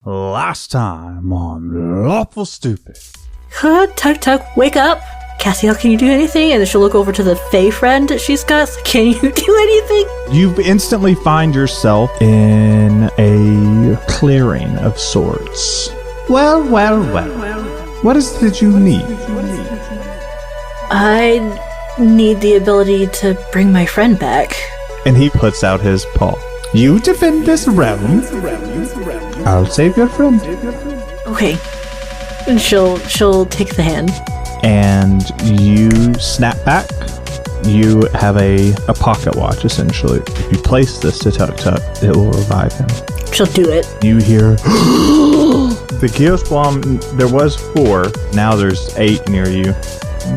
Last time on Lawful Stupid. Tug, wake up. Cassiel, can you do anything? And then she'll look over to the Fae friend that she's got. Can you do anything? You instantly find yourself in a clearing of sorts. Well. What is it that you need? I need the ability to bring my friend back. And he puts out his paw. You defend this realm. I'll save your friend. Okay. And she'll take the hand. And you snap back. You have a pocket watch, essentially. If you place this to Tuk, it will revive him. She'll do it. You hear the Geosplom. There was 4. Now there's 8 near you.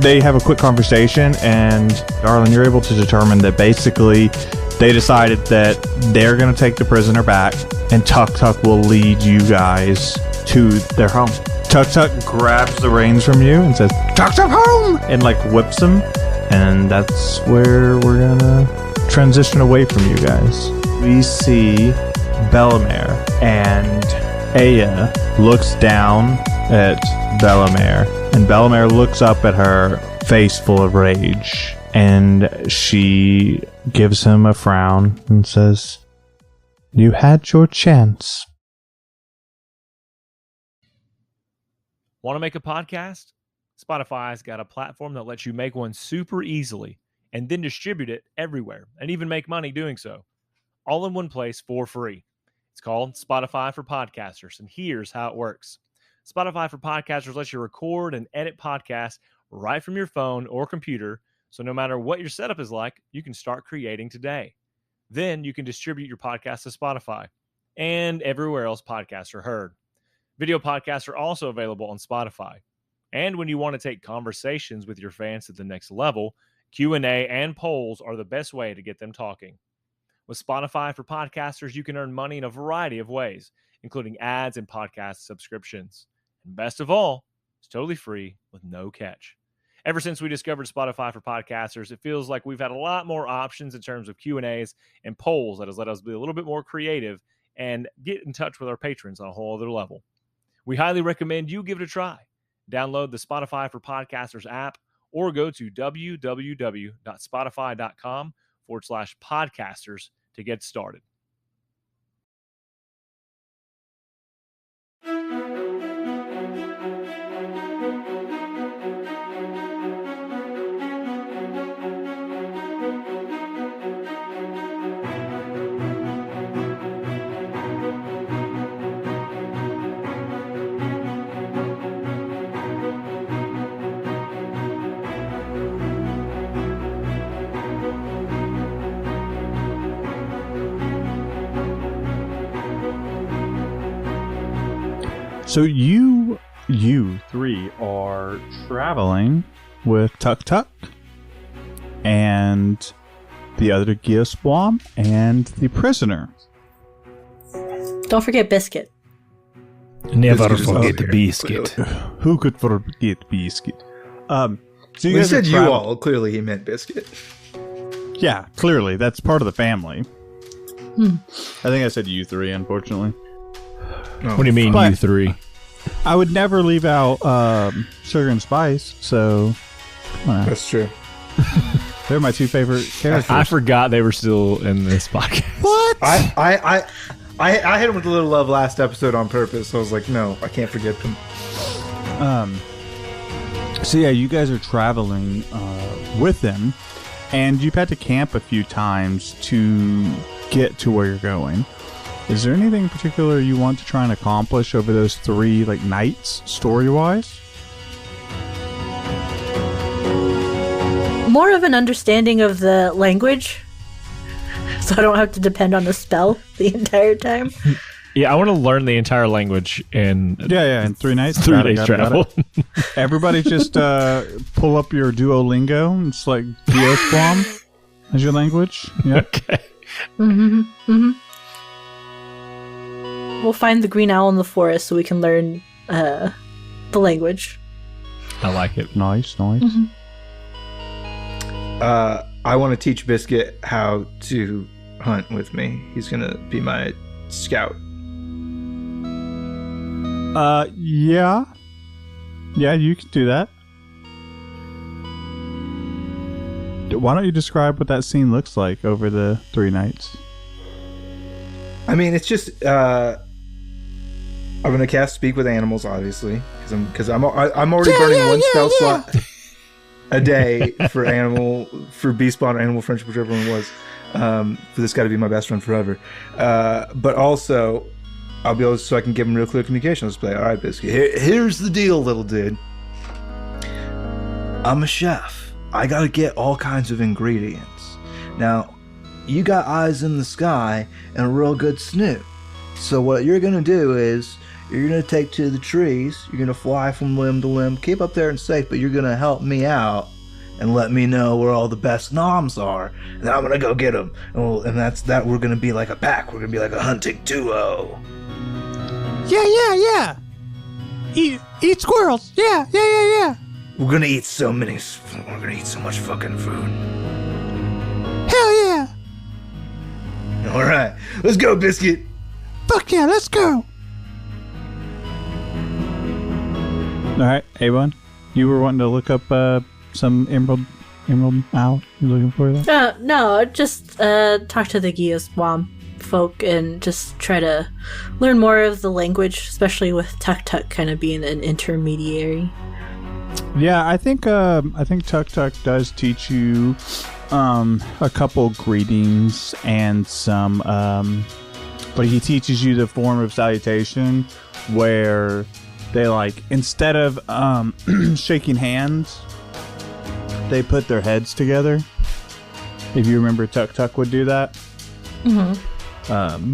They have a quick conversation, and Darlin, you're able to determine that basically they decided that they're going to take the prisoner back, and Tuk will lead you guys to their home. Tuk grabs the reins from you and says, Tuk home! And whips him. And that's where we're going to transition away from you guys. We see Bellamere, and Aya looks down at Bellamere, and Bellamere looks up at her, face full of rage, and she gives him a frown and says, You had your chance. Want to make a podcast? Spotify's got a platform that lets you make one super easily and then distribute it everywhere and even make money doing so. All in one place for free. It's called Spotify for Podcasters, and here's how it works. Spotify for Podcasters lets you record and edit podcasts right from your phone or computer, so no matter what your setup is like, you can start creating today. Then you can distribute your podcast to Spotify and everywhere else podcasts are heard. Video podcasts are also available on Spotify. And when you want to take conversations with your fans to the next level, Q&A and polls are the best way to get them talking. With Spotify for Podcasters, you can earn money in a variety of ways, including ads and podcast subscriptions. And best of all, it's totally free with no catch. Ever since we discovered Spotify for Podcasters, it feels like we've had a lot more options in terms of Q&As and polls that has let us be a little bit more creative and get in touch with our patrons on a whole other level. We highly recommend you give it a try. Download the Spotify for Podcasters app or go to www.spotify.com/podcasters to get started. So you 3 are traveling with Tuk and the other Geosplom and the prisoner. Don't forget Biscuit. Never forget the biscuit. Who could forget Biscuit? So he said you all. Clearly he meant Biscuit. Yeah, clearly. That's part of the family. I think I said you 3, unfortunately. What do you mean, you 3? I would never leave out Sugar and Spice, so come on. That's true. They're my 2 favorite characters. I forgot they were still in this podcast. What? I hit him with a little love last episode on purpose. So I was like, no, I can't forget them. So yeah, you guys are traveling with them, and you've had to camp a few times to get to where you're going. Is there anything in particular you want to try and accomplish over those 3 nights, story-wise? More of an understanding of the language, so I don't have to depend on the spell the entire time. Yeah, I want to learn the entire language in... in 3 nights. 3 days travel. Everybody just pull up your Duolingo. It's like Geosplom as your language. Yeah. Okay. We'll find the green owl in the forest so we can learn the language. I like it. Nice. Mm-hmm. I want to teach Biscuit how to hunt with me. He's going to be my scout. Yeah. Yeah, you can do that. Why don't you describe what that scene looks like over the 3 nights? I mean, it's just I'm gonna cast Speak with Animals, obviously, because I'm already burning one spell slot a day for Beast Bond or Animal Friendship, whichever one it was. For this guy to be my best friend forever. But also, I'll be able to, so I can give him real clear communication. Let's play. All right, Biscuit. Here's the deal, little dude. I'm a chef. I gotta get all kinds of ingredients. Now, you got eyes in the sky and a real good snoot. So what you're gonna do is you're gonna take to the trees. You're gonna fly from limb to limb, keep up there and safe, but you're gonna help me out and let me know where all the best noms are, and I'm gonna go get them. And that's that. We're gonna be like a pack. We're gonna be like a hunting duo. Yeah. Eat squirrels. Yeah. We're gonna eat so many. We're gonna eat so much fucking food. Hell yeah. All right, let's go, Biscuit. Fuck yeah, let's go. All right, Avon, you were wanting to look up some emerald owl. You looking for that? No, just talk to the Geoswamp folk and just try to learn more of the language, especially with Tuk Tuk kind of being an intermediary. Yeah, I think Tuk Tuk does teach you a couple greetings and some but he teaches you the form of salutation where they like, instead of shaking hands, they put their heads together. If you remember, Tuk Tuk would do that.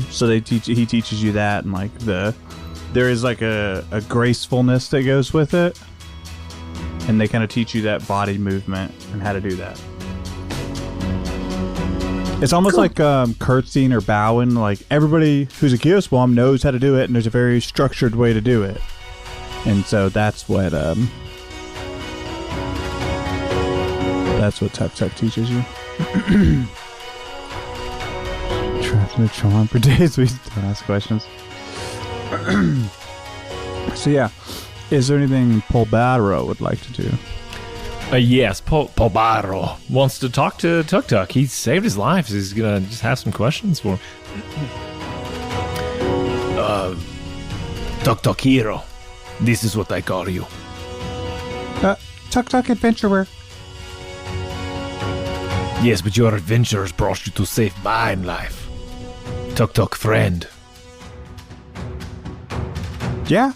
So he teaches you that, and like there is like a gracefulness that goes with it, and they kind of teach you that body movement and how to do that. It's almost like curtsying or bowing. Like everybody who's a Geoswamp knows how to do it, and there's a very structured way to do it. And so that's what Tuk Tuk teaches you. Trapped in a charm for days. We don't ask questions. So yeah, is there anything Polbaro would like to do? Yes, Polbaro wants to talk to Tuk Tuk. He saved his life. So he's gonna just have some questions for him. Tuk Tuk Hero. This is what I call you. Tuk Tuk Adventurer. Yes, but your adventures brought you to save mine life. Tuk Tuk friend. Yeah.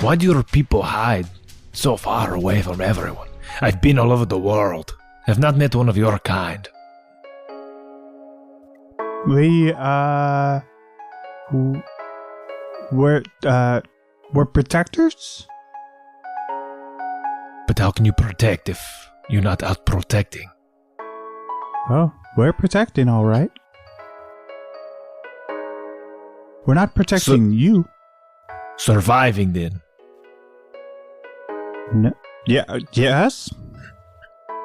Why do your people hide so far away from everyone? I've been all over the world. I've not met one of your kind. We're protectors? But how can you protect if you're not out protecting? Oh, we're protecting, all right. We're not protecting you. Surviving, then. No. Yeah. Yes.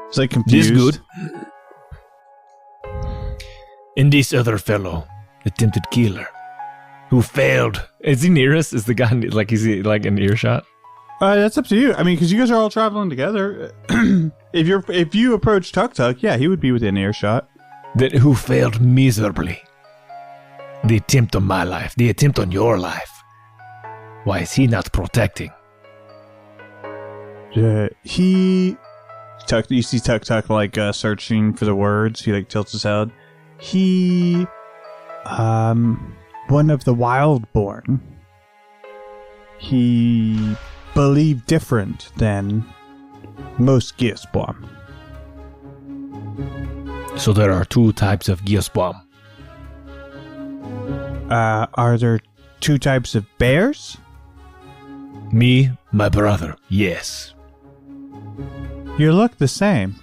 It's like confused. This good. And this other fellow, attempted killer, who failed. Is he near us? Is the guy like, is he like in earshot? That's up to you. I mean, because you guys are all traveling together. If you approach Tuk Tuk, yeah, he would be within earshot. That who failed miserably. The attempt on my life, the attempt on your life. Why is he not protecting? You see Tuk Tuk like searching for the words. He like tilts his head. He, one of the Wildborn. He believed different than most Geoswamp. So there are 2 types of Geoswamp. Are there 2 types of bears? Me, my brother, yes. You look the same.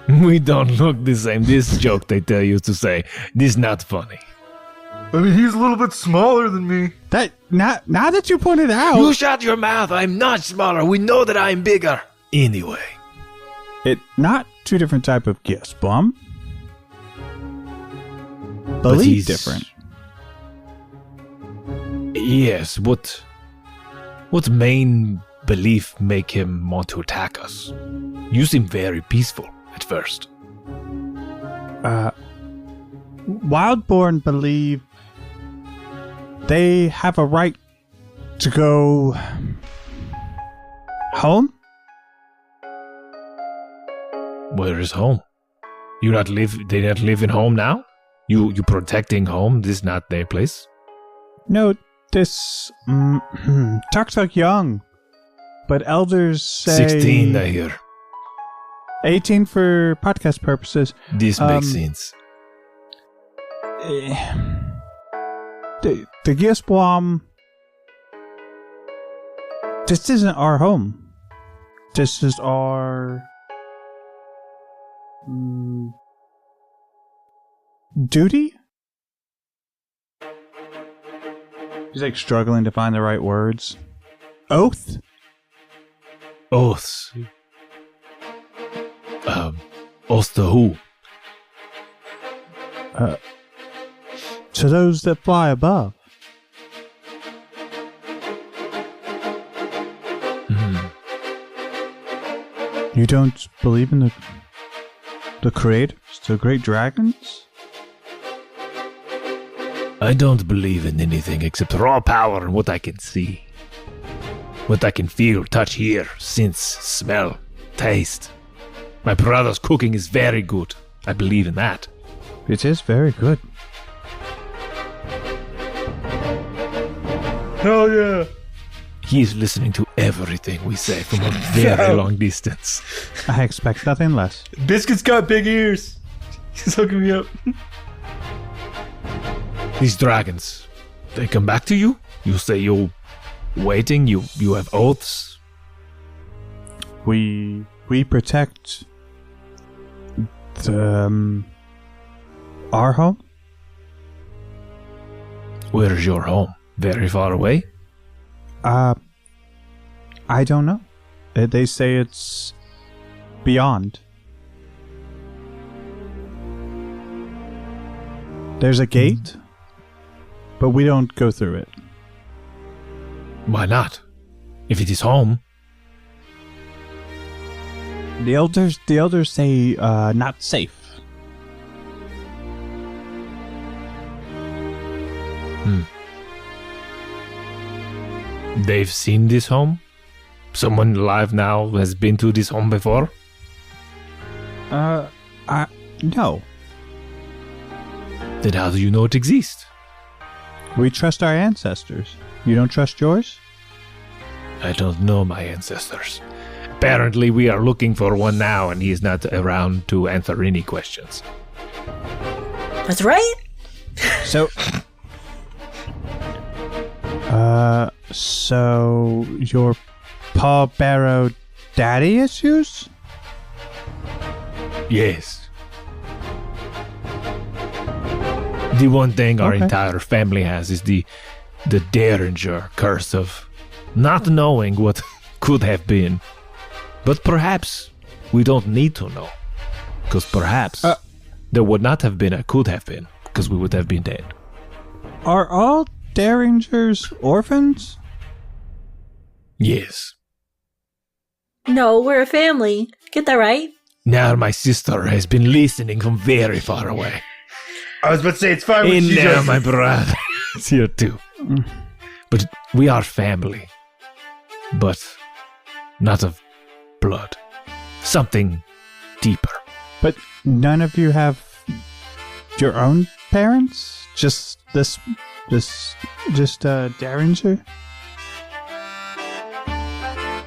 We don't look the same. This joke they tell you to say, this not funny. I mean, he's a little bit smaller than me. That now that you pointed out, You shut your mouth. I'm not smaller. We know that I'm bigger. Anyway. it not 2 different type of Geoswamp. But Believe he's different. Yes, what main belief make him want to attack us? You seem very peaceful at first. Wildborn believe they have a right to go home. Where is home? They not live in home now? You protecting home? This is not their place? No, this Tuk young, but elders say 16, I hear. 18 for podcast purposes. This makes sense. The Geosbwam. This isn't our home. This is our duty. He's like struggling to find the right words. Oath. Oaths. Oath to who? To those that fly above. You don't believe in the creators, the great dragons? I don't believe in anything except raw power and what I can see. What I can feel, touch, hear, sense, smell, taste. My brother's cooking is very good. I believe in that. It is very good. Hell yeah. He is listening to everything we say from a very long distance. I expect nothing less. Biscuit's got big ears. He's hooking me up. These dragons, they come back to you? You say you're waiting, you have oaths? We protect the our home. Where is your home? Very far away? I don't know. They say it's beyond. There's a gate, but we don't go through it. Why not? If it is home. The elders say not safe. They've seen this home? Someone alive now has been to this home before? No. Then how do you know it exists? We trust our ancestors. You don't trust yours? I don't know my ancestors. Apparently we are looking for one now and he is not around to answer any questions. That's right. So so your Paul Barrow daddy issues? Yes. The one thing our Okay. entire family has is the Derringer curse of not knowing what could have been. But perhaps we don't need to know. Because perhaps there would not have been a could have been, because we would have been dead. Are all Derringers orphans? Yes. No, we're a family. Get that right? Now my sister has been listening from very far away. I was about to say it's fine when And she now does. my brother is here too. But we are family. But not of blood. Something deeper. But none of you have your own parents? Just Derringer?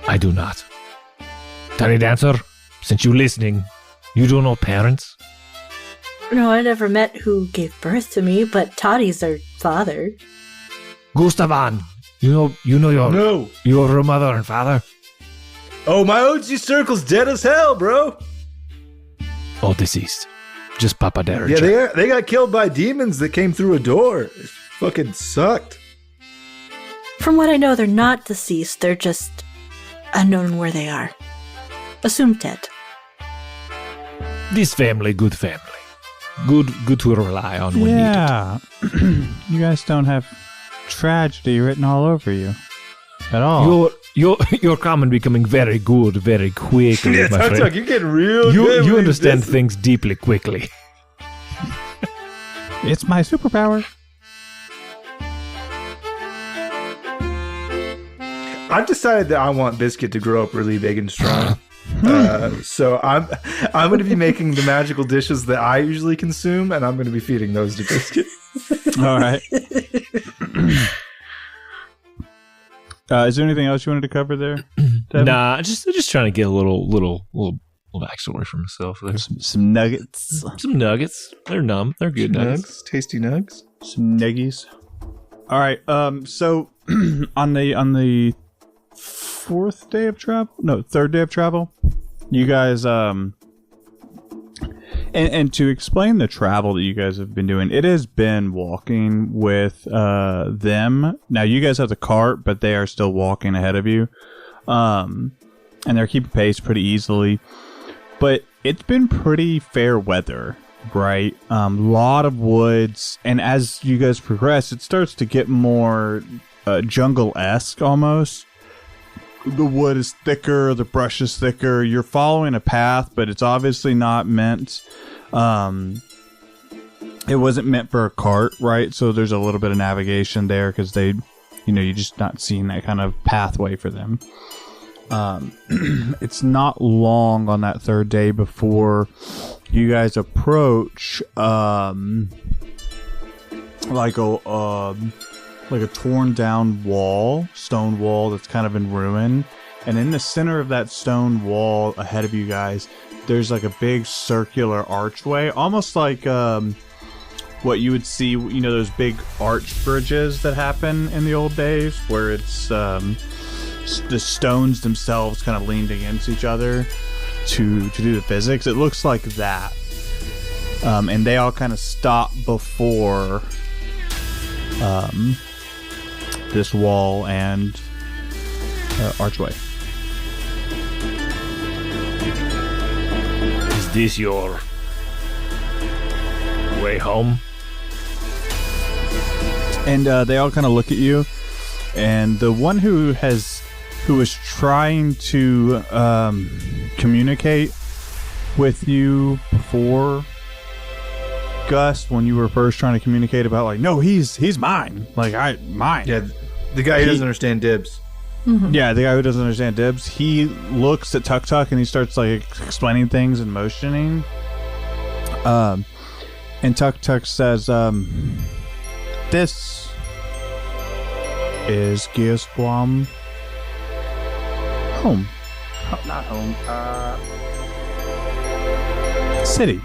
I do not. Tiny Dancer, since you're listening, you don't know parents? No, I never met who gave birth to me, but Tottie's their father. Gustavan, you know No. your mother and father? Oh, my OG circle's dead as hell, bro. All deceased. Just Papa Derringer. Yeah, they got killed by demons that came through a door. It fucking sucked. From what I know, they're not deceased. They're just unknown where they are. Assumed dead. This family, good family. Good to rely on when needed. Yeah. You guys don't have tragedy written all over you at all. You're coming becoming very good very quickly, Yeah, my Tuk friend. Tuk, you're getting real good. You with understand this. things deeply quickly. It's my superpower. I've decided that I want Biscuit to grow up really big and strong. So I'm going to be making the magical dishes that I usually consume, and I'm going to be feeding those to Biscuit. All right. Is there anything else you wanted to cover there? Devin? Nah, just trying to get a little backstory for myself. There's Some nuggets. some nuggets. They're numb. They're good nuggets. Tasty nugs. Some nuggies. All right. So on the third day of travel, you guys and to explain the travel that you guys have been doing, it has been walking with them. Now you guys have the cart, but they are still walking ahead of you, and they're keeping pace pretty easily. But it's been pretty fair weather, right? Lot of woods, and as you guys progress, it starts to get more jungle-esque almost. The wood is thicker, the brush is thicker. You're following a path, but it's obviously not meant. It wasn't meant for a cart, right? So there's a little bit of navigation there because you're just not seeing that kind of pathway for them. It's not long on that third day before you guys approach like a torn down stone wall that's kind of in ruin. And in the center of that stone wall ahead of you guys, there's like a big circular archway, almost like what you would see, those big arch bridges that happen in the old days, where it's the stones themselves kind of leaned against each other to do the physics. It looks like that. And they all kind of stop before this wall and archway. Is this your way home? And they all kind of look at you, and the one who was trying to communicate with you before, Gus, when you were first trying to communicate about, like, no, he's mine, mine. Yeah, the guy who doesn't understand dibs. Mm-hmm. Yeah, the guy who doesn't understand dibs. He looks at Tuk Tuk and he starts like explaining things and motioning. And Tuk Tuk says, "This is Geosquam home. Not home. City."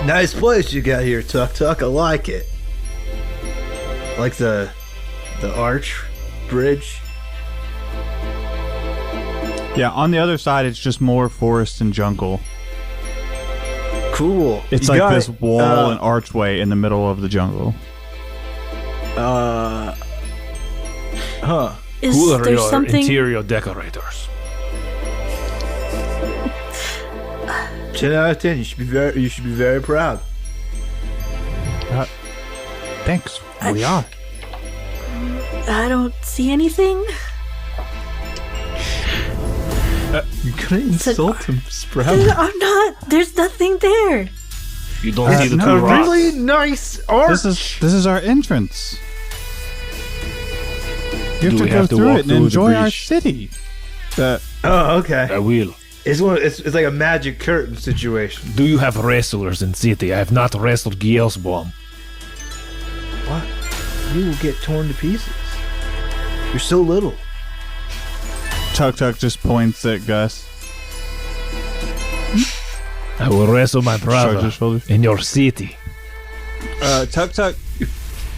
Nice place you got here, Tuk Tuk. I like it. I like the arch bridge. Yeah, on the other side, it's just more forest and jungle. Cool. It's You like got this it. wall and archway in the middle of the jungle. Is Who are there your something? interior decorators? 10 out of 10. You should be very proud. Thanks. We are. I don't see anything. You're gonna insult him, Sprout. I'm not. There's nothing there. You don't see the no, two A rocks. really nice arch. This is our entrance. You have Do to we go have to through walk it and through the enjoy our bridge? city. Oh, okay. I will. It's like a magic curtain situation. Do you have wrestlers in city? I have not wrestled Gielsbaum. What? You will get torn to pieces. You're so little. Tuk Tuk just points at Gus. I will wrestle my Shrugs his brother shoulders. in your city. Tuk Tuk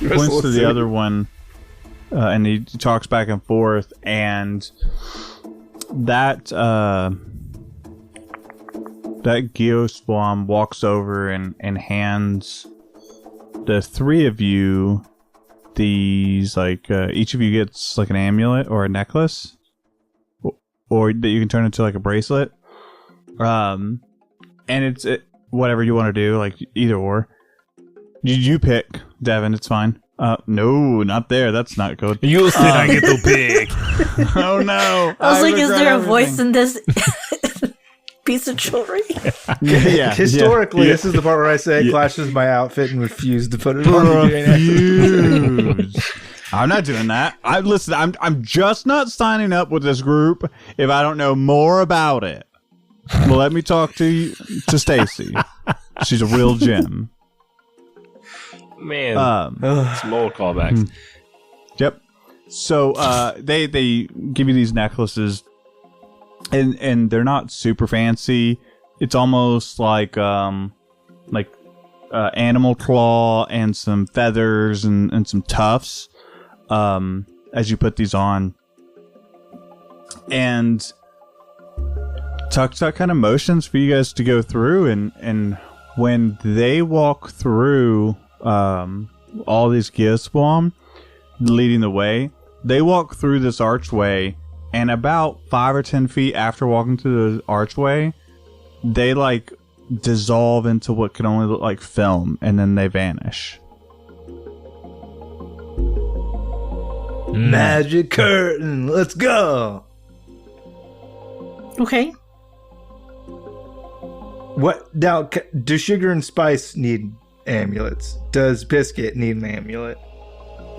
points to the other one, and he talks back and forth, and that Geoswarm walks over and hands the three of you these, like, each of you gets like an amulet or a necklace, or that you can turn into like a bracelet. And whatever you want to do, like either or. You pick, Devin. It's fine. No, not there. That's not good. You said I get to pick. Oh no! I was like, is regret there a everything. voice in this piece of jewelry? Yeah. Historically, yeah. this is the part where I say Yeah. clashes my outfit and refuse to put it on. Refuse. I'm not doing that. I'm just not signing up with this group if I don't know more about it. Well, let me talk to Stacy. She's a real gem. Man, some old Hmm. callbacks. Yep. So they give you these necklaces, and they're not super fancy. It's almost like animal claw and some feathers and some tufts. As you put these on, and Tuk kind of motions for you guys to go through, and when they walk through all these Geoswarm leading the way, they walk through this archway, and about 5 or 10 feet after walking through the archway, they like dissolve into what can only look like film, and then they vanish. Magic curtain, let's go. Okay. What now? Do Sugar and Spice need amulets? Does Biscuit need an amulet?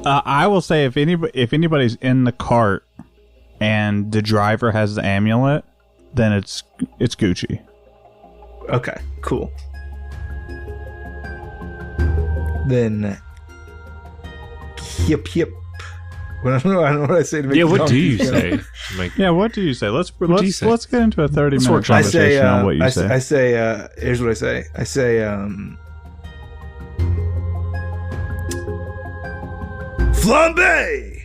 I will say if anybody's in the cart and the driver has the amulet, then it's Gucci. Okay, cool. Then, yep. I don't know what I say to make Yeah, the what do you donkey say? Like, Yeah, what do you say? Let's do you say? let's get into a 30-minute workshop it. conversation on what you say. I say, here's what I say. I say, flambe!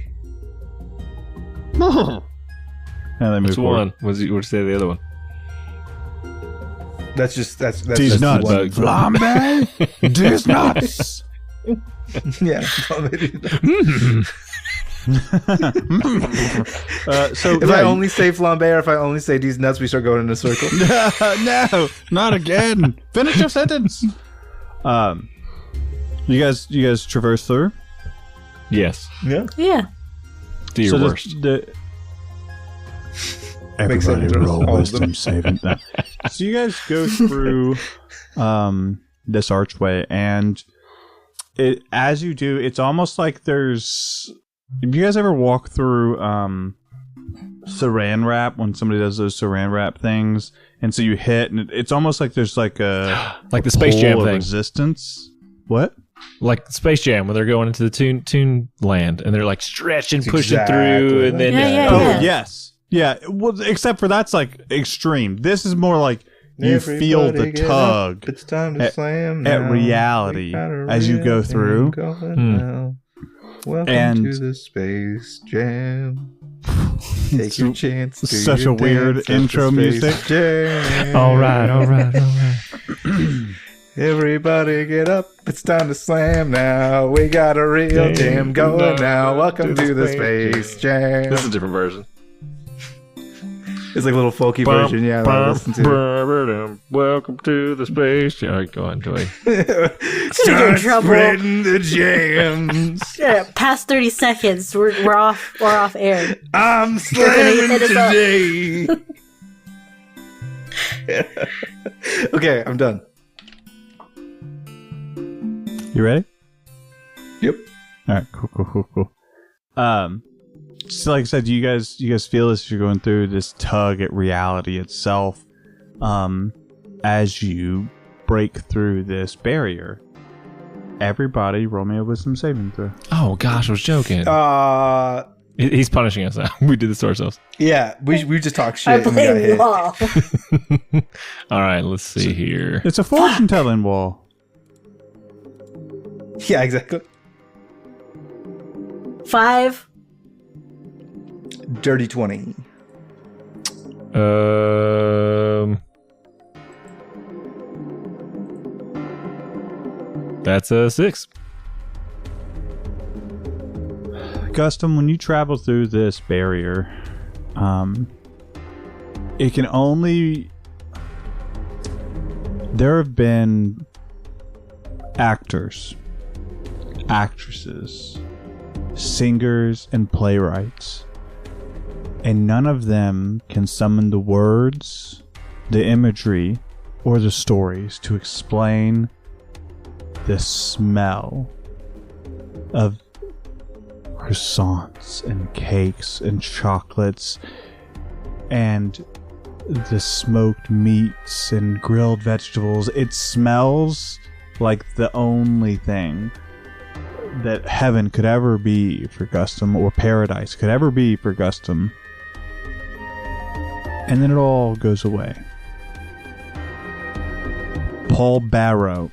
And they move which forward. one? What'd you say the other one? That's These that's nuts. one. Flambe? These nuts. Yeah. So If I only say flambe or if I only say these nuts, we start going in a circle. no, not again. Finish your sentence. You guys traverse through. Yes. Yeah. Yeah. Do your So worst. Everybody sense. roll All of wisdom them. saving that. So you guys go through this archway, and as you do, it's almost like there's. Have you guys ever walk through saran wrap when somebody does those saran wrap things, and so you hit, and it's almost like there's like a Like the Space Jam pull of thing. resistance. What? Like Space Jam when they're going into the Toon land and they're like stretching, pushing Exactly. through, and then Yeah. Oh yes, yeah. Well, except for that's like extreme. This is more like you feel the Everybody get tug up. It's time to slam at now. reality We got a as you real go thing through. going now. Welcome And- to the Space Jam. Take your chance. Do Such your a weird dance at the intro Space music. Jam. all right. Everybody get up. It's time to slam now. We got a real jam going now. Welcome to the Space Jam. This is a different version. It's like a little folky version, yeah. that I listen to. Welcome to the Space Jam. All right, go on, Joey. Start trouble. spreading the jams. Yeah. Past 30 seconds, we're off air. I'm gonna slamming hit us up. today. Okay, I'm done. You ready? Yep. All right. Cool. So like I said, you guys feel this as you're going through this tug at reality itself, as you break through this barrier. Everybody, roll me a wisdom saving throw. Oh gosh, I was joking. He's punishing us now. We did this to ourselves. Yeah, we just talked shit I and we got blame hit. Law. All right, let's see here. It's a fortune telling wall. Yeah, exactly. 5. Dirty 20. That's a 6. Custom, when you travel through this barrier, it can only There have been actors, actresses, singers, and playwrights, and none of them can summon the words, the imagery, or the stories to explain the smell of croissants and cakes and chocolates and the smoked meats and grilled vegetables. It smells like the only thing that heaven could ever be for Gustum, or paradise could ever be for Gustum. And then it all goes away. Paul Barrow,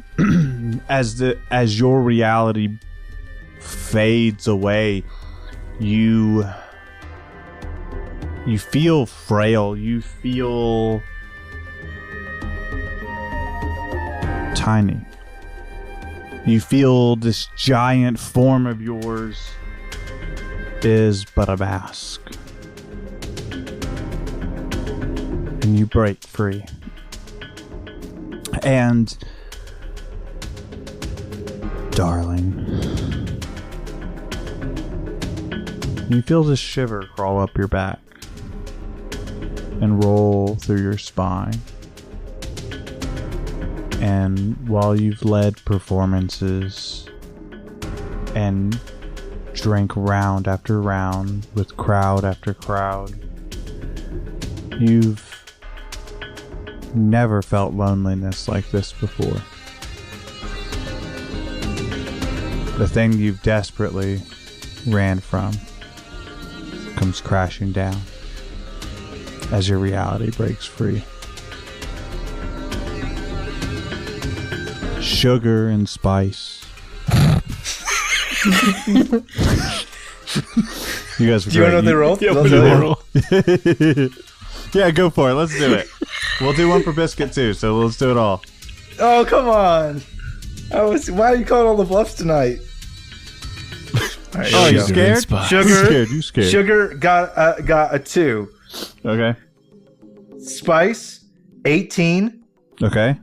as your reality fades away, you feel frail, you feel tiny. You feel this giant form of yours is but a mask. And you break free. And, darling, you feel this shiver crawl up your back and roll through your spine. And while you've led performances and drank round after round with crowd after crowd, you've never felt loneliness like this before. The thing you've desperately ran from comes crashing down as your reality breaks free. Sugar and spice. You guys were Do you want to know the roll? Yeah, Let's do it. roll. Yeah, go for it. Let's do it. We'll do one for Biscuit too, so let's do it all. Oh, come on. Why are you calling all the bluffs tonight? All right, Oh, here we you go. scared? Sugar. You scared. Sugar got a 2. Okay. Spice, 18. Okay.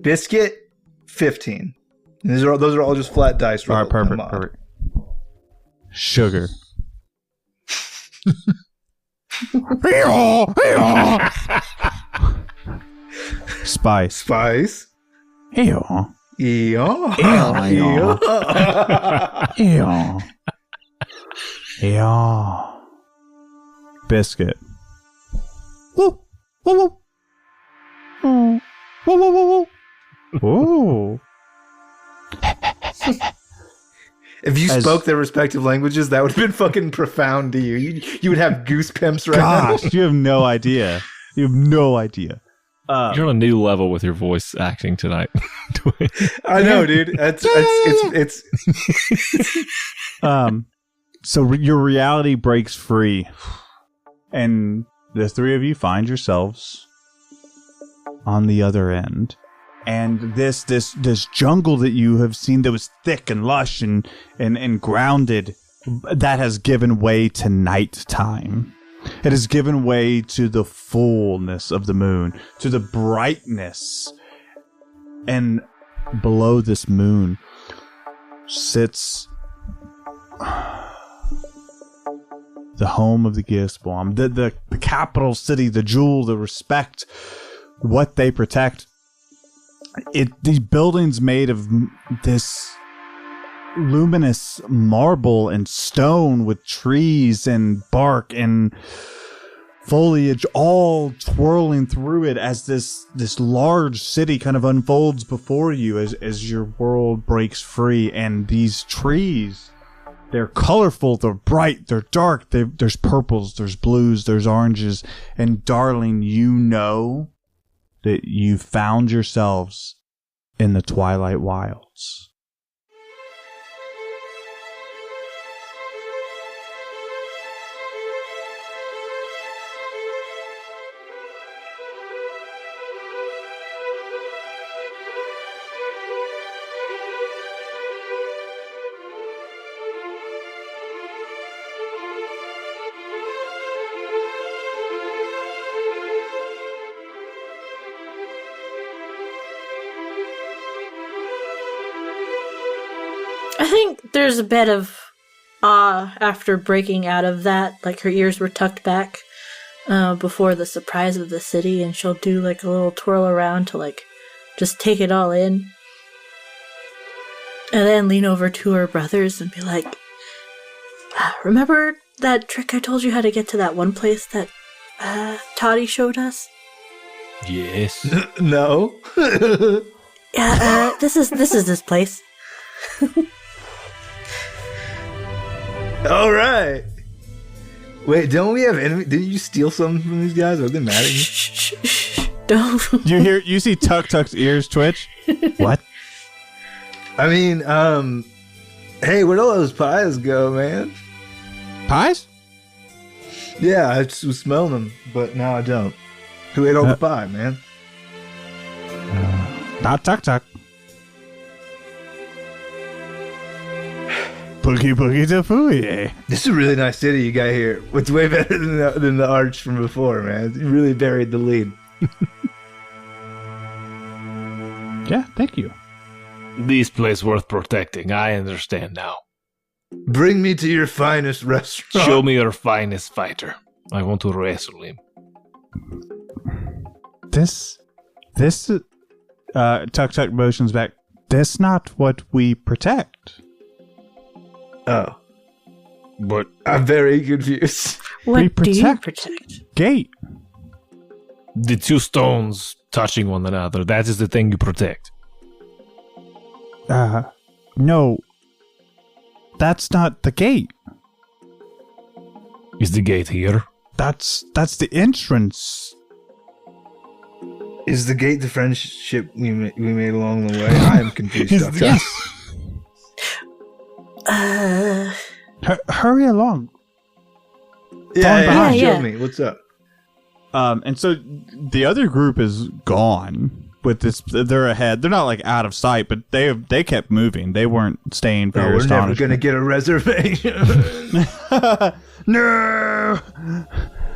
Biscuit, 15. And those are all just flat dice All rolls. right, perfect. Sugar. Spice. Spice. Ew. Yeah. Ew. Ew. Biscuit. Woo. Woo. Woo. Woo. Woo. Woo. Woo. Woo. If you spoke their respective languages, that would have been fucking profound to you. You would have goosebumps right now. Gosh, you have no idea. You have no idea. You're on a new level with your voice acting tonight. I know, dude. It's So your reality breaks free, and the three of you find yourselves on the other end. And this jungle that you have seen that was thick and lush and grounded, that has given way to nighttime. It has given way to the fullness of the moon, to the brightness. And below this moon sits the home of the Geospawn, the capital city, the jewel, the respect, what they protect. These buildings made of this luminous marble and stone with trees and bark and foliage all twirling through it as this large city kind of unfolds before you as your world breaks free. And these trees, they're colorful, they're bright, they're dark, there's purples, there's blues, there's oranges. And darling, you know that you found yourselves in the Twilight Wilds. I think there's a bit of awe after breaking out of that. Like, her ears were tucked back before the surprise of the city, and she'll do, like, a little twirl around to, like, just take it all in. And then lean over to her brothers and be like, remember that trick I told you how to get to that one place that Toddy showed us? Yes. No. Yeah, this is this place. All right. Wait, don't we have enemy? Didn't you steal something from these guys? Are they mad at you? Shh. Don't. You see Tuck Tuck's ears twitch? What? I mean, hey, where'd all those pies go, man? Pies? Yeah, I just was smelling them, but now I don't. Who ate all the pie, man? Not Tuck Tuck. Boogie boogie to fooey. This is a really nice city you got here. It's way better than the arch from before, man. You really buried the lead. Yeah, thank you. This place worth protecting. I understand now. Bring me to your finest restaurant. Show me your finest fighter. I want to wrestle him. This, Tuck Tuck motions back. That's not what we protect. Oh. But I'm very confused. What do you protect- protect? Gate. the two stones touching one another, that is the thing you protect. No. That's not the gate. Is the gate here? That's the entrance. Is the gate the friendship we made along the way? I am confused. Doctor. Yes. Hurry along. Yeah, Yeah. show me. What's up? And so the other group is gone. With this, they're ahead. They're not like out of sight, but they kept moving. They weren't staying for Oh, your we're never astonishment. gonna get a reservation. No,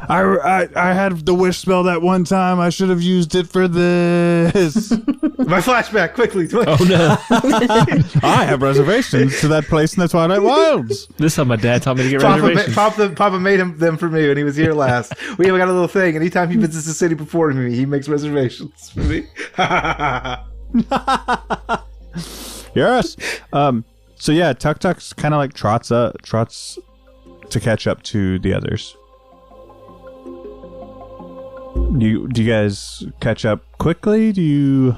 I had the wish spell that one time. I should have used it for this. My flashback, quickly. Oh no. I have reservations to that place in the Twilight Wilds. This is how my dad taught me to get reservations. Papa made them for me when he was here last. We have got a little thing. Anytime he visits the city before me, he makes reservations for me. Yes. So yeah, Tuk Tuk's kind of like trots to catch up to the others. Do you guys catch up quickly? Do you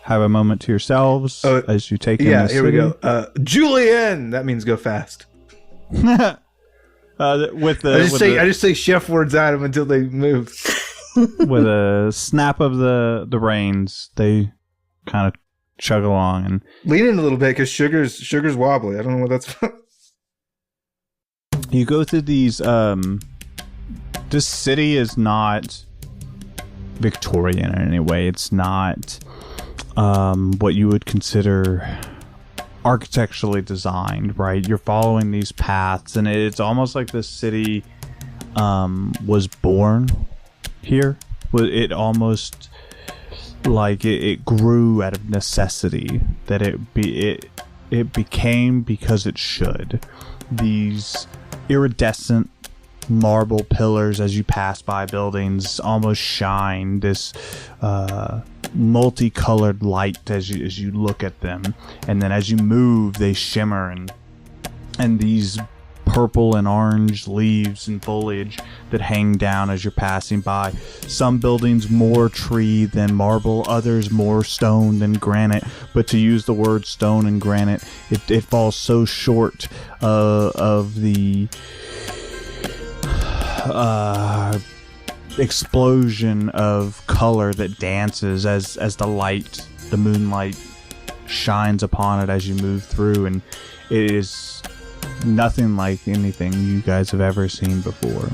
have a moment to yourselves as you take in Yeah, the here we city? go. Julian! That means go fast. With the I just say chef words at them until they move. with a snap of the reins, they kind of chug along and Lean in a little bit because sugar's wobbly. I don't know what that's from. you go through these. This city is not Victorian in any way. It's not what you would consider architecturally designed, right? You're following these paths, and it's almost like this city was born here. It almost like it grew out of necessity, that it became because it should. These iridescent marble pillars as you pass by buildings almost shine this multicolored light as you look at them, and then as you move they shimmer, and these purple and orange leaves and foliage that hang down as you're passing by. Some buildings more tree than marble, others more stone than granite, but to use the word stone and granite, it falls so short of the explosion of color that dances as the moonlight shines upon it as you move through, and it is nothing like anything you guys have ever seen before.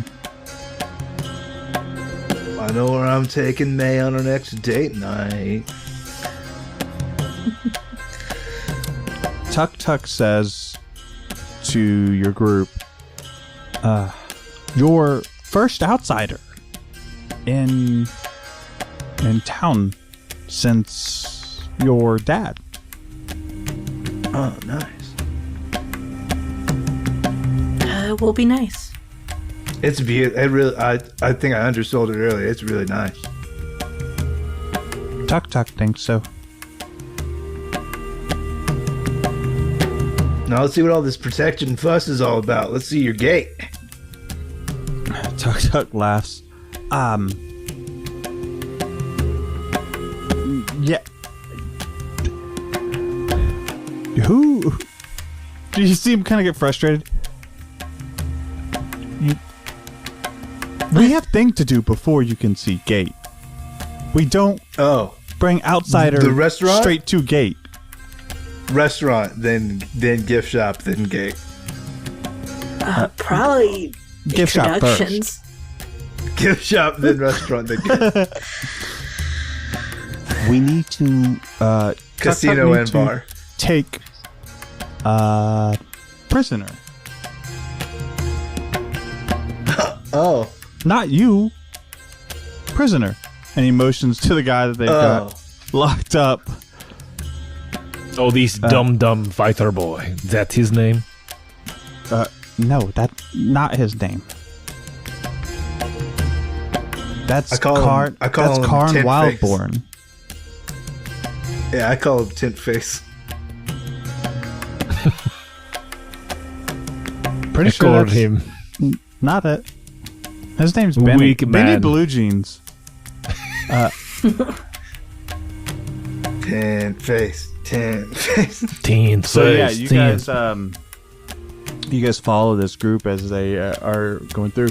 I know where I'm taking May on our next date night. Tuk Tuk says to your group, "Your first outsider in town since your dad." Oh, nice. will be nice. It's beautiful. It really. I think I undersold it earlier. It's really nice. Tuck Tuck thinks so. Now let's see what all this protection fuss is all about. Let's see your gate. Tuck Tuck laughs. Yeah. Who? Do you see him kind of get frustrated? We have things to do before you can see gate. We don't bring outsider the restaurant straight to gate. Restaurant, then gift shop, then gate. Probably Gift shop first. introductions. Gift shop, then restaurant, then gate. We need to Casino and bar. Take prisoner. Oh. Not you. Prisoner. And he motions to the guy that they got locked up. Oh, this dumb fighter boy. Is that his name? No, that's not his name. That's Karn Tint Wildborn. Yeah, I call him Tint Face. Pretty sure called that's him. Not it. His name's Benny. Weak Benny man. Blue Jeans. Tint Face. Tint Face. Teen So yeah, face, you teen. guys follow this group as they are going through,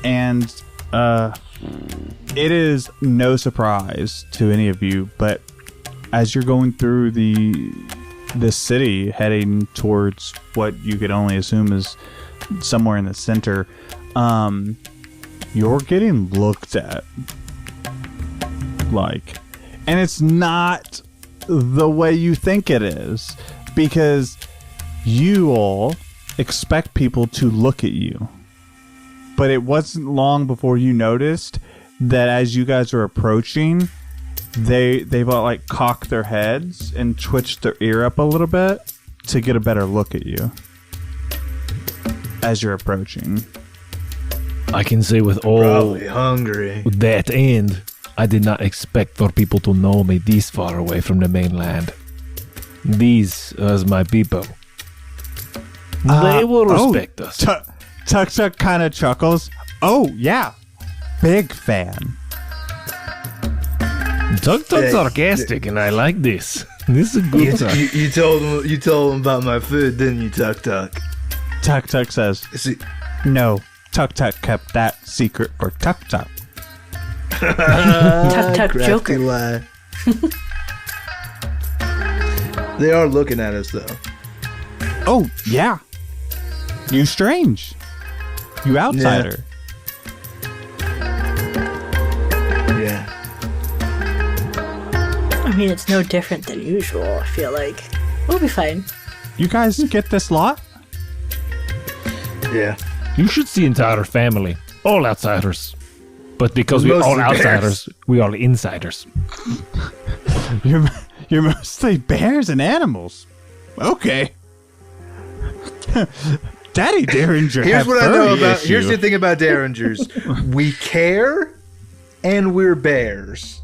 and it is no surprise to any of you, but as you're going through the city, heading towards what you could only assume is somewhere in the center, you're getting looked at, and it's not the way you think it is, because you all expect people to look at you, but it wasn't long before you noticed that as you guys are approaching, they've all cocked their heads and twitched their ear up a little bit to get a better look at you as you're approaching. I can say with all Probably hungry. that end, I did not expect for people to know me this far away from the mainland. These are my people. They will respect us. Tuck Tuck kind of chuckles. Oh, yeah. Big fan. Tuck Tuck's sarcastic, and I like this. This is a good time. You told him about my food, didn't you, Tuck Tuck? Tuck Tuck says, no, Tuck Tuck kept that secret for Tuck Tuck. Tuck Tuck Crafty Joker. lie. They are looking at us, though. Oh, yeah. You strange. You outsider. Yeah. I mean, it's no different than usual, I feel like. We'll be fine. You guys get this lot? Yeah. You should see entire family, all outsiders. But because we're Mostly all outsiders, bears. we are insiders. You're mostly bears and animals. Okay. Daddy Derringer. Here's what I know about. Issue. Here's the thing about Derringers. We care, and we're bears.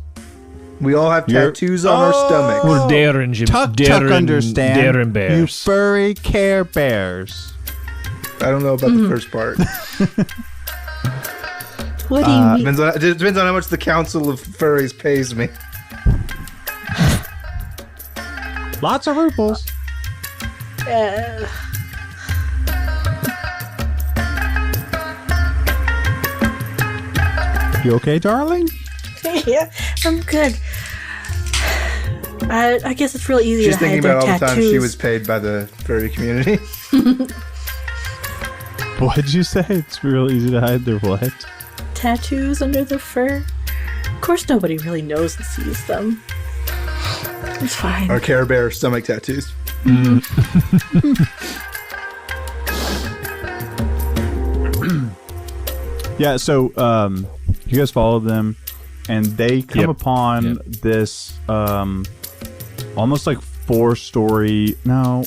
We all have tattoos on our stomachs. We're daring, Tuck understand. daring You bears. furry care bears. I don't know about the first part. What do you mean? Depends on how much the Council of Furries pays me. Lots of rubles. You okay, darling? Yeah, I'm good. I guess it's really easy She's to thinking hide about all their the time tattoos. she was paid by the furry community. What'd you say? It's real easy to hide their what? Tattoos under their fur. Of course, nobody really knows and sees them. It's fine. Our Care Bear stomach tattoos. Yeah, so you guys follow them, and they come upon this almost like 4-story, no,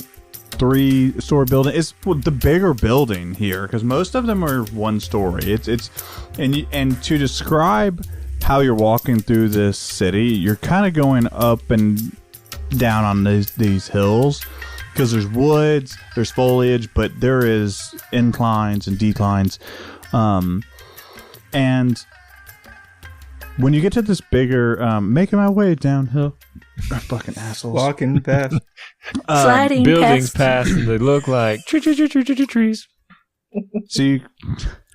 3-story building. It's the bigger building here because most of them are 1 story. And to describe how you're walking through this city, you're kind of going up and down on these hills because there's woods, there's foliage, but there is inclines and declines. And when you get to this bigger, making my way downhill, fucking assholes. Walking past. Sliding buildings past. past and they look like trees. So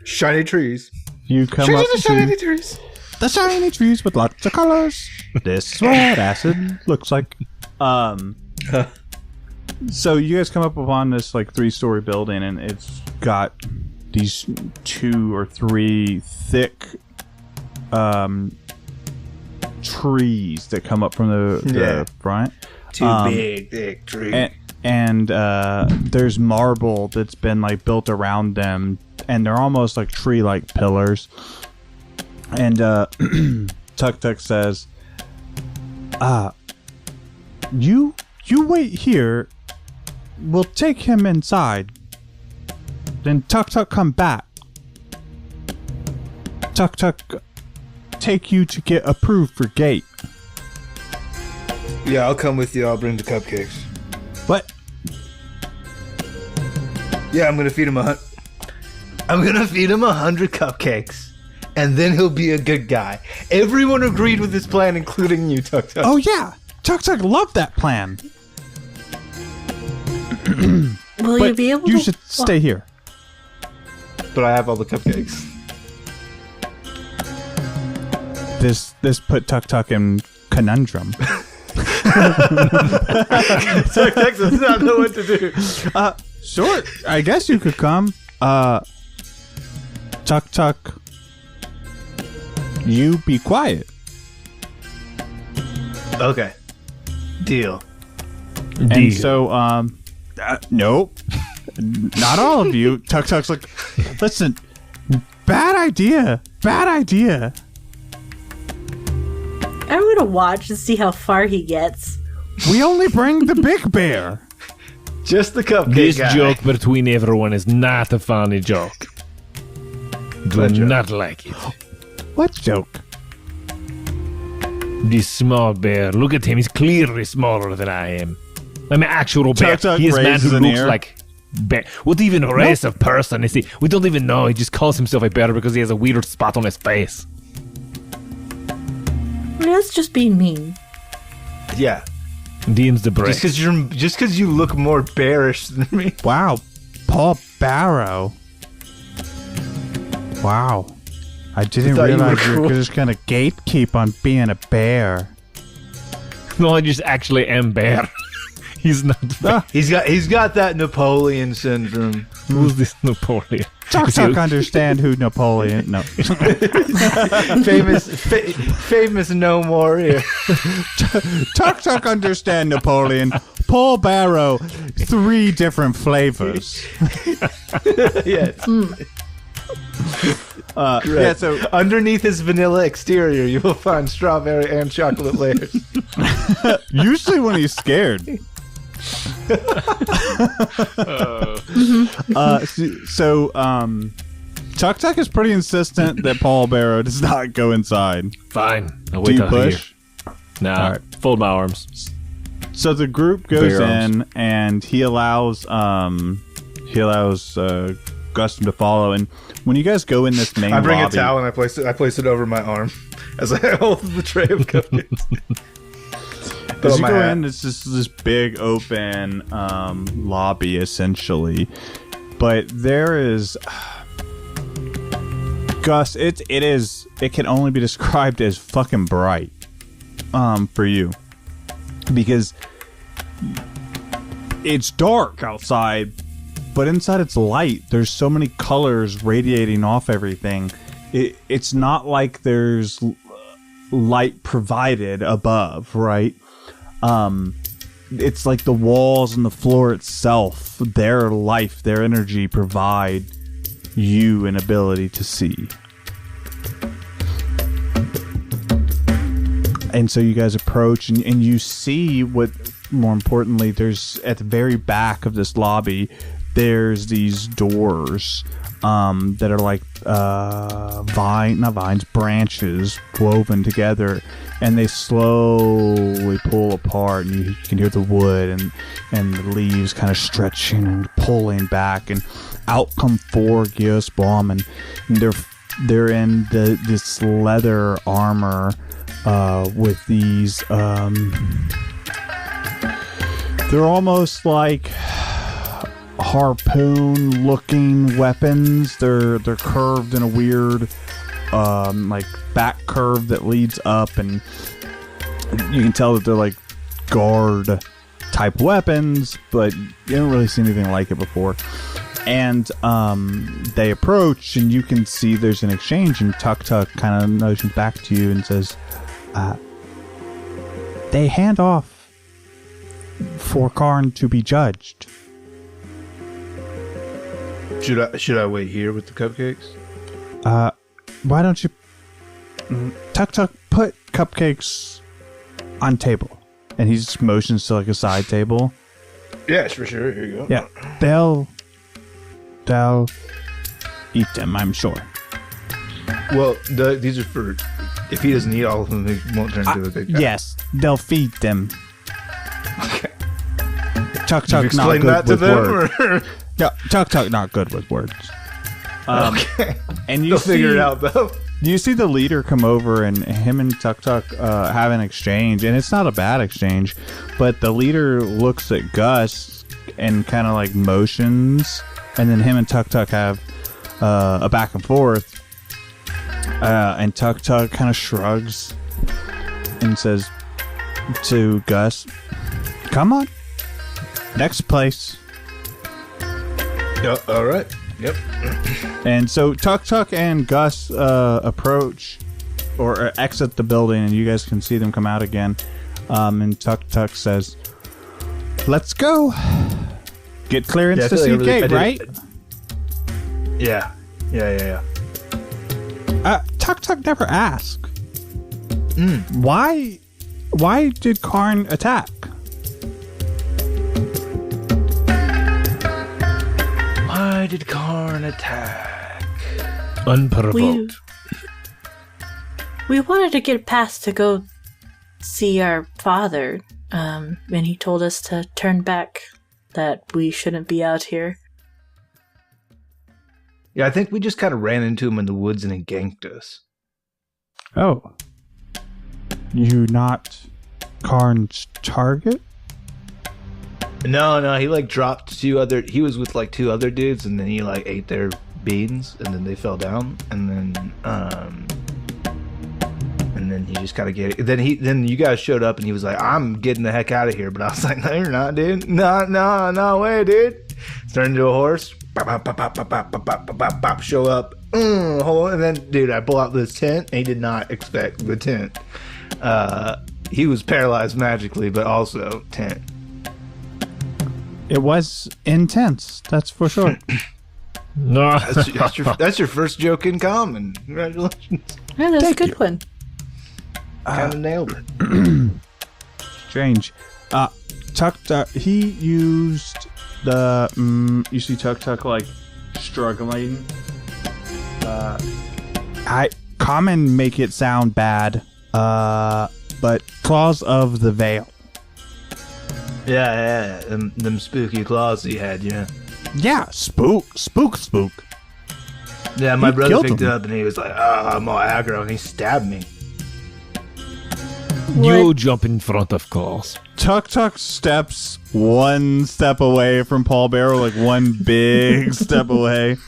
Shiny trees. you come up to trees. the shiny trees with lots of colors. This is what acid looks like. So you guys come up upon this like 3-story building, and it's got these 2 or 3 thick trees that come up from the front. 2 big, thick trees. And there's marble that's been like built around them, and they're almost like tree-like pillars. And Tuk Tuk says, you wait here. We'll take him inside. Then Tuk Tuk come back. Tuk Tuk take you to get approved for gate. Yeah, I'll come with you. I'll bring the cupcakes. What? Yeah, I'm gonna feed him 100 cupcakes, and then he'll be a good guy. Everyone agreed with this plan, including you, Tuk Tuk. Oh yeah, Tuk Tuk loved that plan. Will you be able to? You should stay here. But I have all the cupcakes. This put Tuk Tuk in conundrum. Tuk Tuk does not know what to do. Sure, I guess you could come. Tuk Tuk, you be quiet. Okay. Deal. And so, nope. Not all of you. Tuk Tuk's like, listen, bad idea. I'm gonna watch and see how far he gets. We only bring the big bear. Just the cupcake This guy. joke between everyone is not a funny joke. Do What joke? not like it. What joke? This small bear, look at him. He's clearly smaller than I am. I'm an actual bear. Tuk Tuk He is a man raises who an looks ear. like bear. What even race of person is he? We don't even know. He just calls himself a bear because he has a weird spot on his face. That's just being mean. Yeah. Deems the break. Just because you look more bearish than me. Wow, Paul Barrow. Wow, I didn't thought you were realize you were cool. just gonna gatekeep on being a bear. No, I just actually am bear. He's not bear. He's got that Napoleon syndrome. Who's this Napoleon? Tuk Is he- Tuk understand who Napoleon. No, famous no more here. Tuk Tuk understand Napoleon. Paul Barrow, 3 different flavors. Yes. Yeah, so Underneath his vanilla exterior, you will find strawberry and chocolate layers. usually when he's scared. Tuk Tuk is pretty insistent that Paul Barrow does not go inside. Fine. I'll Do wait you out here. push? Nah. All right. Fold my arms. So the group goes Bear arms. in, and he allows Gustum to follow. And when you guys go in this main I bring lobby, a towel and I place it over my arm as I hold the tray of cupcakes. as you my go hat. in, it's just this big open lobby essentially. But there is Gus. It can only be described as fucking bright for you because it's dark outside. But inside it's light. There's so many colors radiating off everything. It's not like there's light provided above, right? It's like the walls and the floor itself, their life, their energy provide you an ability to see. And so you guys approach and you see what more importantly, there's at the very back of this lobby, there's these doors that are like branches woven together, and they slowly pull apart, and you can hear the wood and the leaves kind of stretching and pulling back, and out come 4 Geospawn, and they're in this leather armor with these they're almost like harpoon looking weapons. They're curved in a weird like back curve that leads up, and you can tell that they're like guard type weapons, but you don't really see anything like it before. And they approach, and you can see there's an exchange, and Tuk Tuk kind of motions back to you and says, they hand off for Karn to be judged. Should I wait here with the cupcakes? Why don't you, Tuk Tuk, put cupcakes on table? And he just motions to like a side table. Yeah, for sure. Here you go. Yeah, they'll eat them, I'm sure. Well, these are for if he doesn't eat all of them, he won't turn into a big guy. Yes, they'll feed them. Okay. Tuk Tuk not explain good that to with them, words. or? No, Tuk Tuk not good with words. Okay. And you They'll figure it out though. You see the leader come over, and him and Tuk Tuk have an exchange, and it's not a bad exchange, but the leader looks at Gus and kind of like motions, and then him and Tuk Tuk have a back and forth, and Tuk Tuk kind of shrugs and says to Gus, "Come on, next place." Yeah, all right. Yep. And so Tuk Tuk and Gus approach or exit the building, and you guys can see them come out again. And Tuk Tuk says, "Let's go. Get clearance to see gate, right?" Yeah. Tuk Tuk never asked. Why did Karn attack? Why did Karn attack? Unprovoked. We wanted to get a pass to go see our father, and he told us to turn back, that we shouldn't be out here. Yeah, I think we just kind of ran into him in the woods and he ganked us. Oh. You not Karn's target? No, he like dropped he was with like 2 other dudes, and then he like ate their beans, and then they fell down, and then he just kind of get it. Then you guys showed up, and he was like, "I'm getting the heck out of here," but I was like, "No, you're not, dude. No way, dude." Turned into a horse. Show up. And then, dude, I pull out this tent, and he did not expect the tent. He was paralyzed magically, but also tent. It was intense, that's for sure. No. That's your first joke in common. Congratulations. Yeah, that's Thank a good you. one. Kind of nailed it. Strange. Tuk Tuk, he used the, you see Tuk Tuk like struggling. Common make it sound bad, but Claws of the Veil. Yeah, them spooky claws he had, yeah. Yeah, spook. Yeah, my He brother killed picked it him. up, and he was like, "Oh, I'm all aggro," and he stabbed me. You jump in front of Claus. Tuk Tuk steps 1 step away from Paul Barrow, like 1 big step away.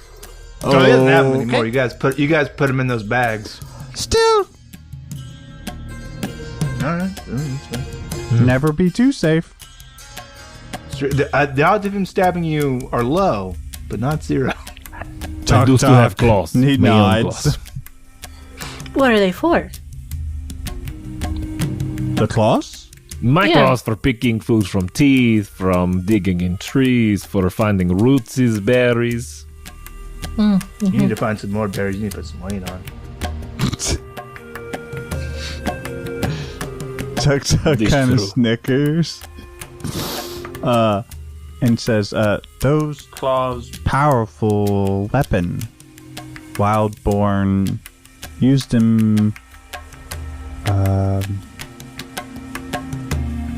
Oh, he doesn't have them anymore. You guys put him in those bags. Still, All right. That's fine. never be too safe. The odds of him stabbing you are low, but not 0. I do still have claws. He My own nods. claws. What are they for? The claws? My Yeah. claws for picking food from teeth, from digging in trees, for finding roots, berries. You need to find some more berries. You need to put some weight on. Tuk Tuk This kind of true. snickers. and says, those claws, powerful weapon. Wildborn used them,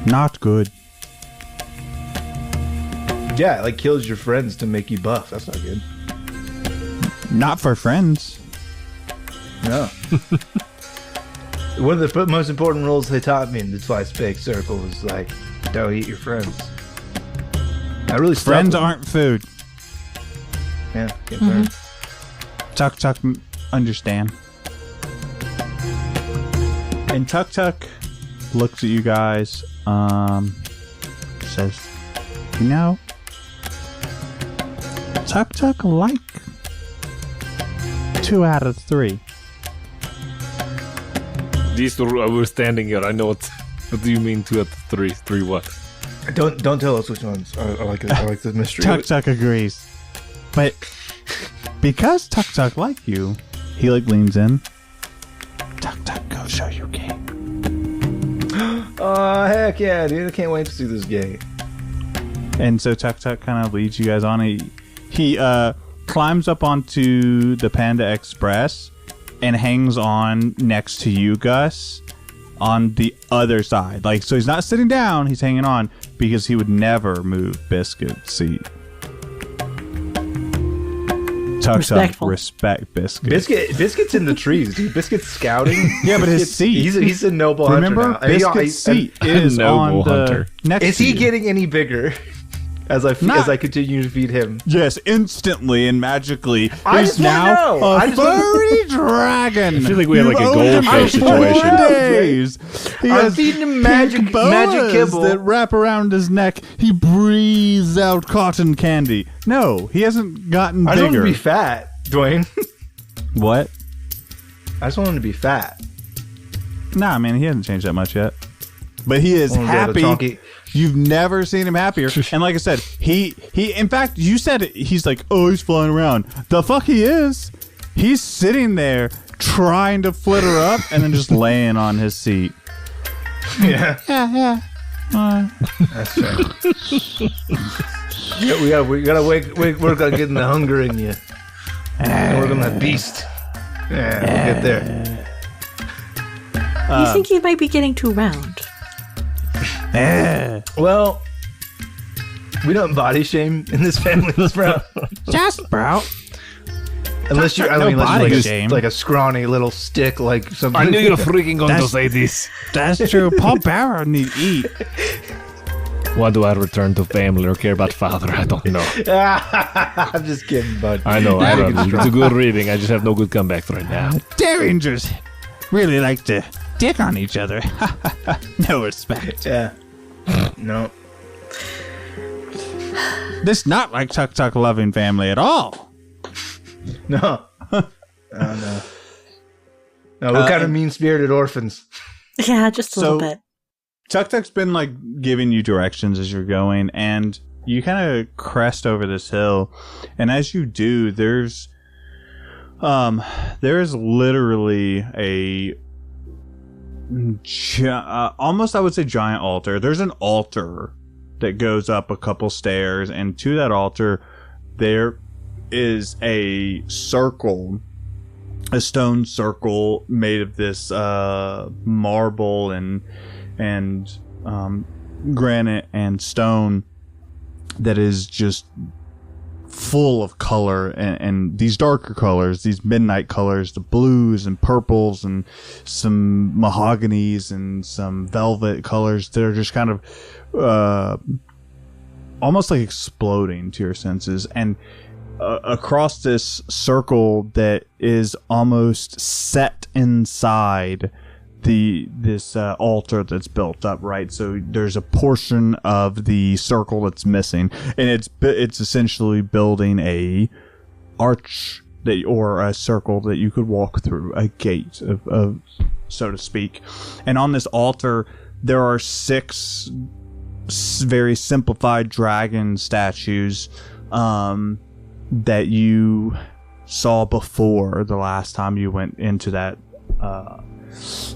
not good. Yeah, it like kills your friends to make you buff. That's not good. Not for friends. No. One of the most important rules they taught me in the Twice Baked Circle was like, don't eat your friends. I really friends aren't food. Yeah, get burned. Tuk Tuk understand. And Tuk Tuk looks at you guys, says, you know, Tuk Tuk like 2 out of 3. These two we're standing here. I know what. What do you mean 2 out of 3? 3 what? Don't tell us which ones. I like it. I like the mystery. Tuk Tuk agrees, but because Tuk Tuk like you, he like leans in. Tuk Tuk, go show your gate. Oh heck yeah, dude! I can't wait to see this gate. And so Tuk Tuk kind of leads you guys on. He climbs up onto the Panda Express and hangs on next to you, Gus, on the other side. Like, so he's not sitting down, he's hanging on because he would never move Biscuit's seat. Tuk Tuk, respect Biscuit. Biscuit's in the trees, dude. Biscuit's scouting. Yeah, but his seat. He's a noble hunter now. Remember, Biscuit's seat is on the next. Is he getting any bigger? As I continue to feed him. Yes, instantly and magically. He's now a furry dragon. I feel like we have like a goldfish situation. Days. I'm feeding him magic kibble that wrap around his neck. He breathes out cotton candy. No, he hasn't gotten bigger. I just want him to be fat, Dwayne. What? I just want him to be fat. Nah, man, he hasn't changed that much yet. But he is happy. You've never seen him happier. And like I said, he in fact, you said it, he's like, oh, he's flying around. The fuck he is. He's sitting there trying to flitter up and then just laying on his seat. Yeah. Yeah. That's fair. Yeah, we gotta work on getting the hunger in you. And work on that beast. Yeah, we'll get there. You think you might be getting too round? Well, we don't body shame in this family, bro. Just bro. Unless you're like a scrawny little stick, like something. I knew you were freaking going to say this. That's true. Paul Barrow need to eat. Why do I return to family or care about father? I don't know. I'm just kidding, bud. I know. It's a good reading. I just have no good comebacks right now. Derringers really like to dick on each other. No respect. Yeah. No. This not like Tuk Tuk loving family at all. No. No. No, we're kind of mean-spirited orphans. Yeah, just a little bit. Tuk Tuk's been like giving you directions as you're going, and you kind of crest over this hill, and as you do, there is literally a almost, I would say, giant altar. There's an altar that goes up a couple stairs, and to that altar there is a circle, a stone circle made of this marble and granite and stone that is just full of color, and these darker colors, these midnight colors, the blues and purples and some mahoganies and some velvet colors that are just kind of almost like exploding to your senses. And across this circle that is almost set inside this altar that's built up, right? So there's a portion of the circle that's missing, and it's essentially building a arch or a circle that you could walk through, a gate of so to speak. And on this altar there are 6 very simplified dragon statues that you saw before the last time you went into that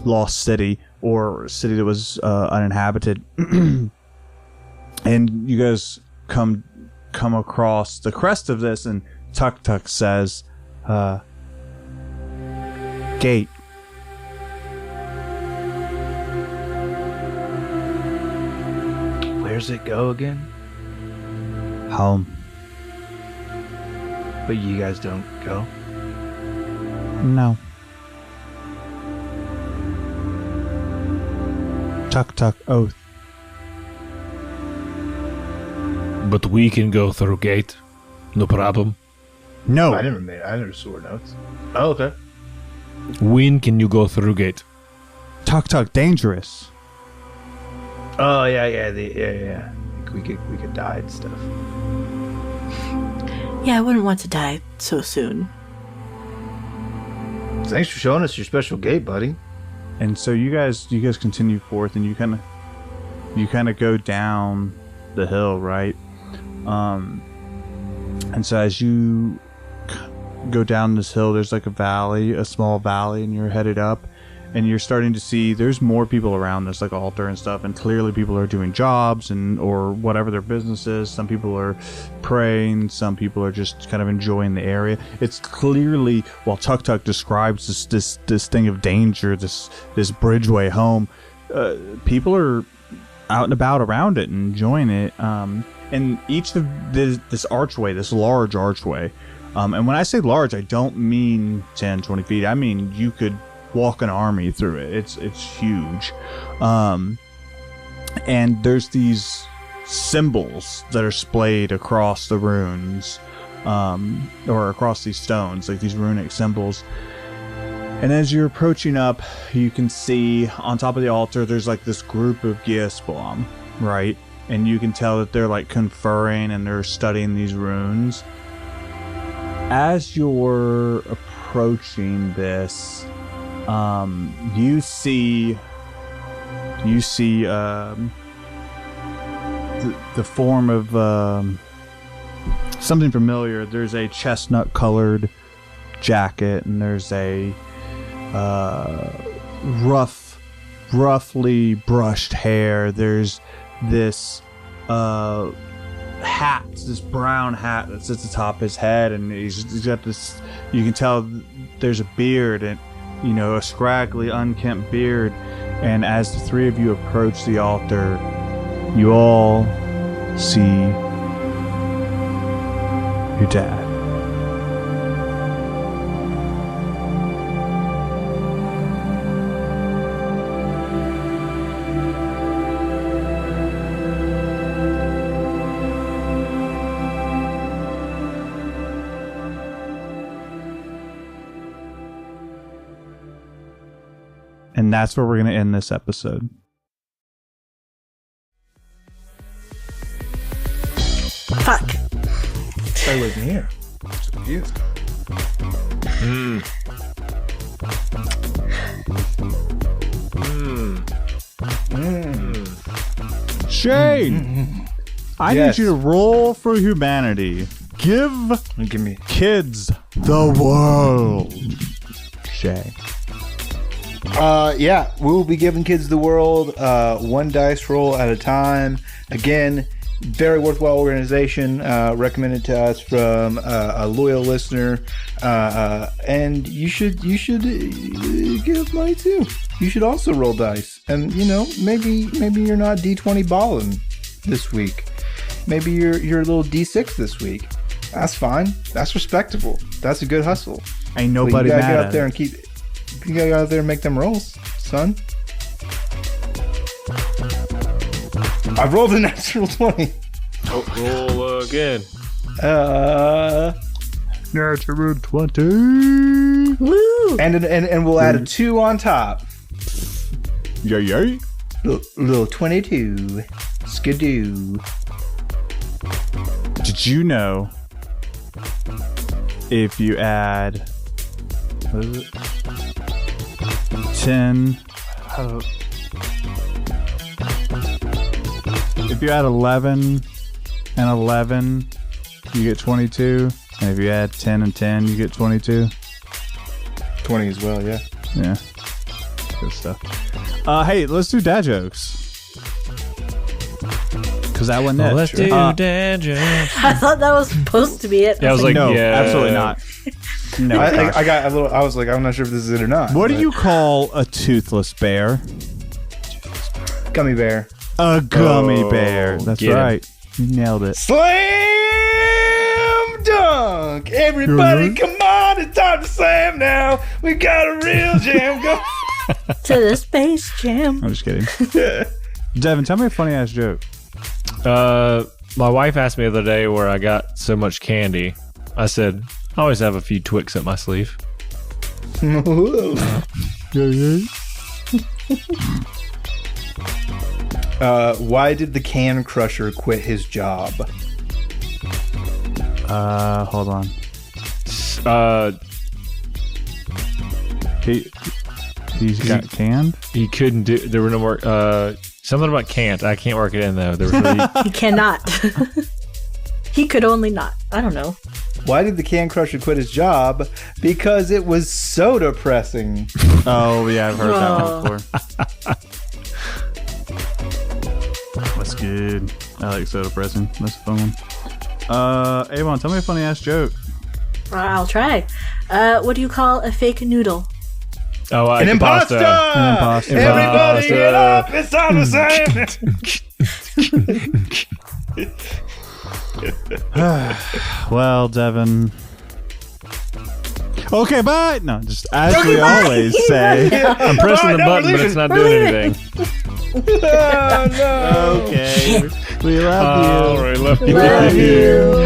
lost city, or city that was uninhabited. And you guys come across the crest of this, and Tuk Tuk says, "Gate." Where's it go again? Home. But you guys don't go? No. Tuk Tuk oath. But we can go through gate. No problem. No. I never saw notes. Oh, okay. When can you go through gate? Tuk Tuk dangerous. Oh yeah. We could die and stuff. Yeah, I wouldn't want to die so soon. Thanks for showing us your special gate, buddy. And so you guys continue forth, and you kind of go down the hill, right? And so as you go down this hill, there's like a small valley, and you're headed up, and you're starting to see there's more people around this like altar and stuff, and clearly people are doing jobs or whatever their business is. Some people are praying, some people are just kind of enjoying the area. It's clearly, while Tuk Tuk describes this thing of danger, this bridgeway home, people are out and about around it and enjoying it. And each of this archway, this large archway, and when I say large, I don't mean 10, 20 feet. I mean you could walk an army through it. It's huge. And there's these symbols that are splayed across the runes, or across these stones, like these runic symbols. And as you're approaching up, you can see on top of the altar, there's like this group of Geosplam, right? And you can tell that they're like conferring and they're studying these runes. As you're approaching this, you see the form of something familiar. There's a chestnut colored jacket, and there's a roughly brushed hair. There's this hat, this brown hat that sits atop his head, and he's got this, you can tell there's a beard, and a scraggly, unkempt beard. And as the three of you approach the altar, you all see your dad. And that's where we're going to end this episode. Fuck. I wasn't here. I'm so confused. Shane, I need you to roll for humanity. Give me kids the world. Shay. Yeah, we will be giving kids the world one dice roll at a time. Again, very worthwhile organization, recommended to us from a loyal listener, and you should give money too. You should also roll dice, and maybe you're not D20 balling this week. Maybe you're a little D6 this week. That's fine. That's respectable. That's a good hustle. Ain't nobody mad mad get at out there it. and keep. You gotta go out there and make them rolls, son. I've rolled a natural 20. Roll again. Natural 20. Woo! And we'll add a 2 on top. Yay. Little 22. Skidoo. Did you know if you add, what is it? 10. If you add 11 and 11, you get 22. And if you add 10 and 10, you get 22. 20 as well, yeah. Yeah. Good stuff. Hey, let's do dad jokes. because that wasn't it. Let's do dad jokes. I thought that was supposed to be it. Yeah, I was like, no, yeah. absolutely not. No, I got a little. I was like, I'm not sure if this is it or not. what do but- you call a toothless bear? Gummy bear. A gummy Oh, bear. That's get him. right. You nailed it. Slam dunk! Everybody, come on! It's time to slam now. We got a real jam going. To the Space Jam. I'm just kidding. Devin, tell me a funny ass joke. My wife asked me the other day where I got so much candy. I said, I always have a few Twix up my sleeve. Why did the can crusher quit his job? Hold on. He's got canned. He couldn't do. There were no more. Something about can't. I can't work it in though. There was really, He cannot. He could only not. I don't know. Why did the can crusher quit his job? Because it was so depressing. Oh yeah, I've heard Oh. that one before. That's good. I like soda pressing. That's a fun one. Avon, tell me a funny ass joke. I'll try. What do you call a fake noodle? oh, An imposter! An imposter. Everybody get up! It's time to slam! Well, Devin. Okay, bye. No, just as we always say. I'm pressing the button, but it's not doing anything. Oh, no. Okay, we love you. Oh, we love you. Love you.